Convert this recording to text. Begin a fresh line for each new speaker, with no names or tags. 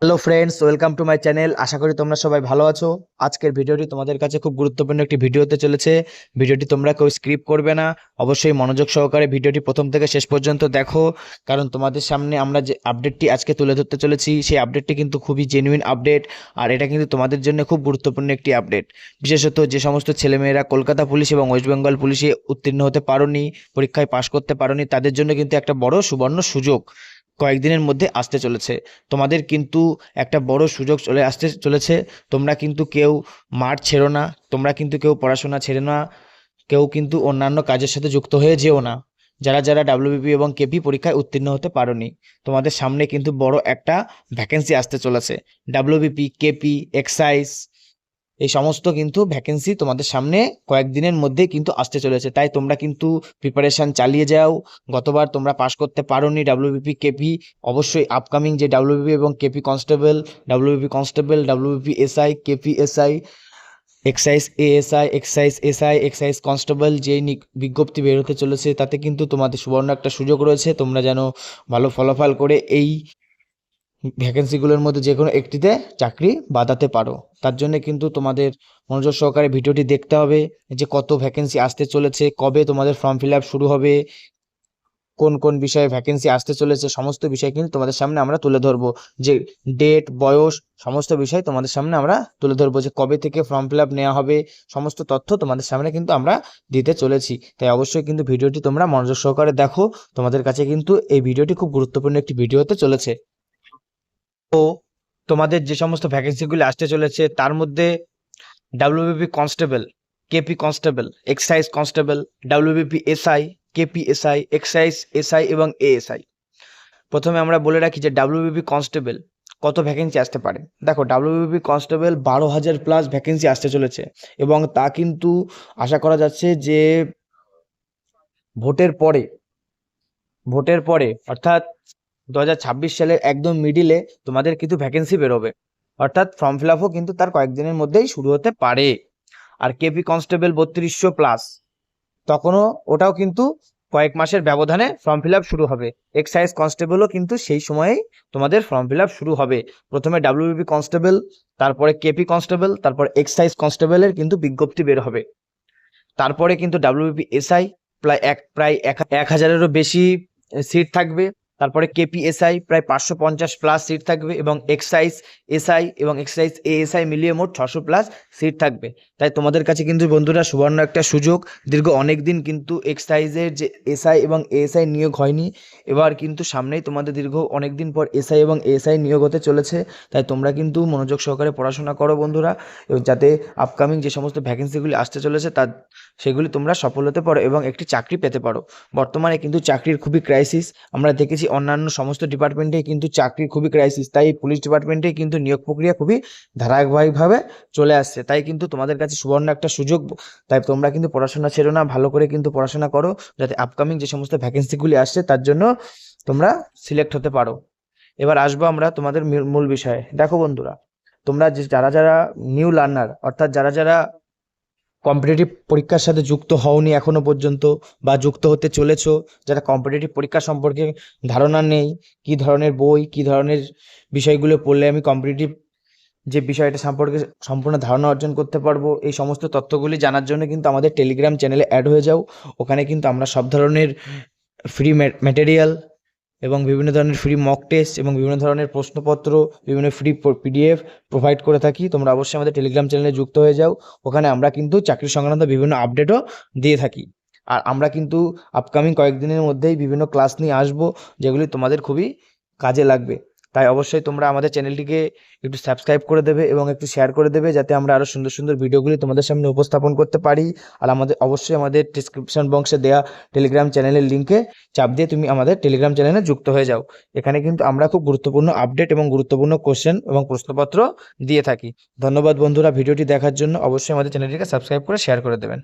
Hello friends, welcome to my channel. আশা করি তোমরা সবাই ভালো আছো। আজকের ভিডিওটি তোমাদের কাছে খুব গুরুত্বপূর্ণ একটি ভিডিও হতে চলেছে। ভিডিওটি তোমরা কেউ স্কিপ করবে না, অবশ্যই মনোযোগ সহকারে ভিডিওটি প্রথম থেকে শেষ পর্যন্ত দেখো। কারণ তোমাদের সামনে আমরা যে আপডেটটি আজকে তুলে ধরতে চলেছি সেই আপডেটটি কিন্তু খুবই জেনুইন আপডেট, আর এটা কিন্তু তোমাদের জন্য খুব গুরুত্বপূর্ণ একটি আপডেট। বিশেষত যে সমস্ত ছেলেমেয়েরা কলকাতা পুলিশ এবং ওয়েস্ট বেঙ্গল পুলিশে উত্তীর্ণ হতে পারোনি, পরীক্ষায় পাশ করতে পারোনি, তাদের জন্য কিন্তু একটা বড় সুবর্ণ সুযোগ কয়েকদিনের মধ্যে আসতে চলেছে। তোমাদের কিন্তু একটা বড় সুযোগ চলে আসতে চলেছে। তোমরা কিন্তু কেউ মাঠ ছেড়ো না, তোমরা কিন্তু কেউ পড়াশোনা ছেড়ে না, কেউ কিন্তু অন্যান্য কাজের সাথে যুক্ত হয়ে যেও না। যারা যারা ডাব্লিউবিপি এবং কেপি পরীক্ষায় উত্তীর্ণ হতে পারোনি, তোমাদের সামনে কিন্তু বড় একটা ভ্যাকেন্সি আসতে চলেছে। ডাব্লিউবিপি, কেপি, এক্সাইজ, এই সমস্ত কিন্তু ভ্যাকেন্সি তোমাদের সামনে কয়েকদিনের মধ্যেই কিন্তু আসতে চলেছে। তাই তোমরা কিন্তু প্রিপারেশান চালিয়ে যাও। গতবার তোমরা পাস করতে পারোনি ডাব্লিউবিপি কেপি, অবশ্যই আপকামিং যে ডাব্লিউবিপি এবং KP constable, WBP constable, WBP SI, KP SI, excise ASI, excise SI, excise constable যেই বিজ্ঞপ্তি বের হতে চলেছে, তাতে কিন্তু তোমাদের সুবর্ণ একটা সুযোগ রয়েছে। তোমরা যেন ভালো ফলাফল করে এই ভ্যাকেন্সিগুলোর মধ্যে যে কোনো একটিতে চাকরি বাঁধাতে পারো। তার জন্য কিন্তু তোমাদের মনোযোগ সহকারে ভিডিওটি দেখতে হবে, যে কত ভ্যাকেন্সি আসতে চলেছে, কবে তোমাদের ফর্ম ফিল আপ শুরু হবে, কোন কোন বিষয়ে ভ্যাকেন্সি আসতে চলেছে, সমস্ত বিষয় কিন্তু তোমাদের সামনে আমরা তুলে ধরবো। যে ডেট, বয়স, সমস্ত বিষয় তোমাদের সামনে আমরা তুলে ধরবো, যে কবে থেকে ফর্ম ফিল আপ নেওয়া হবে, সমস্ত তথ্য তোমাদের সামনে কিন্তু আমরা দিতে চলেছি। তাই অবশ্যই কিন্তু ভিডিওটি তোমরা মনোযোগ সহকারে দেখো। তোমাদের কাছে কিন্তু এই ভিডিওটি খুব গুরুত্বপূর্ণ একটি ভিডিও হতে চলেছে। তো তোমাদের যে সমস্ত ভ্যাকেন্সিগুলি আসতে চলেছে তার মধ্যে WBP constable, KP constable, excise constable, WBP SI, KP SI, excise SI এবং এএসআই। প্রথমে আমরা বলে রাখি যে ডাব্লিউবিপি কনস্টেবল কত ভ্যাকেন্সি আসতে পারে। দেখো, ডাব্লিউবিপি কনস্টেবল 12,000 প্লাস ভ্যাকেন্সি আসতে চলেছে, এবং তা কিন্তু আশা করা যাচ্ছে যে ভোটের পরে, অর্থাৎ 2026 সালের একদম মিডিলে তোমাদের কিন্তু ভ্যাকেন্সি বেরোবে, অর্থাৎ ফর্ম ফিল আপও কিন্তু তার কয়েকদিনের মধ্যেই শুরু হতে পারে। আর কেপি কনস্টেবল 3200 প্লাস, তখনও ওটাও কিন্তু কয়েক মাসের ব্যবধানে ফর্ম ফিল আপ শুরু হবে। এক্সাইজ কনস্টেবলও কিন্তু সেই সময়েই তোমাদের ফর্ম ফিল আপ শুরু হবে। প্রথমে ডাব্লিউবিপি কনস্টেবল, তারপরে কেপি কনস্টেবল, তারপর এক্সাইজ কনস্টেবলের কিন্তু বিজ্ঞপ্তি বের হবে। তারপরে কিন্তু ডাব্লিউবিপি এসআই প্রায় 1,000-এরও বেশি সিট থাকবে। তারপরে কেপিএসআই প্রায় 550 প্লাস সিট থাকবে, এবং এক্সাইজ এসআই এবং এক্সাইজ এএসআই মিলিয়ে মোট 600 প্লাস সিট থাকবে। তাই তোমাদের কাছে কিন্তু বন্ধুরা সুবর্ণ একটা সুযোগ। দীর্ঘ অনেক দিন কিন্তু এক্সাইজের যে এসআই এবং এএসআই নিয়োগ হয়নি, এবার কিন্তু সামনেই তোমাদের দীর্ঘ অনেক দিন পর এসআই এবং এএসআই নিয়োগ হতে চলেছে। তাই তোমরা কিন্তু মনোযোগ সহকারে পড়াশোনা করো বন্ধুরা, এবং যাতে আপকামিং যে সমস্ত ভ্যাকেন্সিগুলি আসতে চলেছে সেগুলি তোমরা সফল হতে পারো এবং একটি চাকরি পেতে পারো। বর্তমানে কিন্তু চাকরির খুবই ক্রাইসিস, আমরা দেখেছি অন্যান্য সমস্ত ডিপার্টমেন্টে কিন্তু চাকরির খুবই ক্রাইসিস, তাই পুলিশ ডিপার্টমেন্টে কিন্তু নিয়োগ প্রক্রিয়া খুবই ধারাবাহিকভাবে চলে আসছে। তাই কিন্তু তোমাদের কাছে সুবর্ণ একটা সুযোগ। তাই তোমরা কিন্তু পড়াশোনা ছেড়ো না, ভালো করে কিন্তু পড়াশোনা করো, যাতে আপকামিং যে সমস্ত ভ্যাকেন্সিগুলি আসছে তার জন্য তোমরা সিলেক্ট হতে পারো। এবার আসবো আমরা তোমাদের মূল বিষয়ে। দেখো বন্ধুরা, তোমরা যারা যারা নিউ লার্নার, অর্থাৎ যারা যারা কম্পিটিটিভ পরীক্ষার সাথে যুক্ত হওনি এখনো পর্যন্ত, বা যুক্ত হতে চলেছো, যারা কম্পিটিটিভ পরীক্ষা সম্পর্কে ধারণা নেই, কি ধরনের বই, কি ধরনের বিষয়গুলো পড়লে আমি কম্পিটিটিভ যে বিষয়টা সম্পর্কে সম্পূর্ণ ধারণা অর্জন করতে পারবো, এই সমস্ত তথ্যগুলি জানার জন্য কিন্তু আমাদের টেলিগ্রাম চ্যানেলে অ্যাড হয়ে যাও। ওখানে কিন্তু আমরা সব ধরনের ফ্রি ম্যাটেরিয়াল এবং বিভিন্ন ধরনের ফ্রি মক টেস্ট এবং বিভিন্ন ধরনের প্রশ্নপত্র, বিভিন্ন ফ্রি পিডিএফ প্রোভাইড করে থাকি। তোমরা অবশ্যই আমাদের টেলিগ্রাম চ্যানেলে যুক্ত হয়ে যাও। ওখানে আমরা কিন্তু চাকরি সংক্রান্ত বিভিন্ন আপডেটও দিয়ে থাকি। আর আমরা কিন্তু আপকামিং কয়েকদিনের মধ্যেই বিভিন্ন ক্লাস নিয়ে আসবো, যেগুলি তোমাদের খুবই কাজে লাগবে। তাই অবশ্যই তোমরা আমাদের চ্যানেলটিকে একটু সাবস্ক্রাইব করে দেবে এবং একটু শেয়ার করে দেবে, যাতে আমরা আরও সুন্দর সুন্দর ভিডিওগুলি তোমাদের সামনে উপস্থাপন করতে পারি। আর অবশ্যই আমাদের ডিসক্রিপশন বক্সে দেওয়া টেলিগ্রাম চ্যানেলের লিঙ্কে চাপ দিয়ে তুমি আমাদের টেলিগ্রাম চ্যানেলে যুক্ত হয়ে যাও। এখানে কিন্তু আমরা খুব গুরুত্বপূর্ণ আপডেট এবং গুরুত্বপূর্ণ কোশ্চেন এবং প্রশ্নপত্র দিয়ে থাকি। ধন্যবাদ বন্ধুরা ভিডিওটি দেখার জন্য। অবশ্যই আমাদের চ্যানেলটিকে সাবস্ক্রাইব করে শেয়ার করে দেবেন।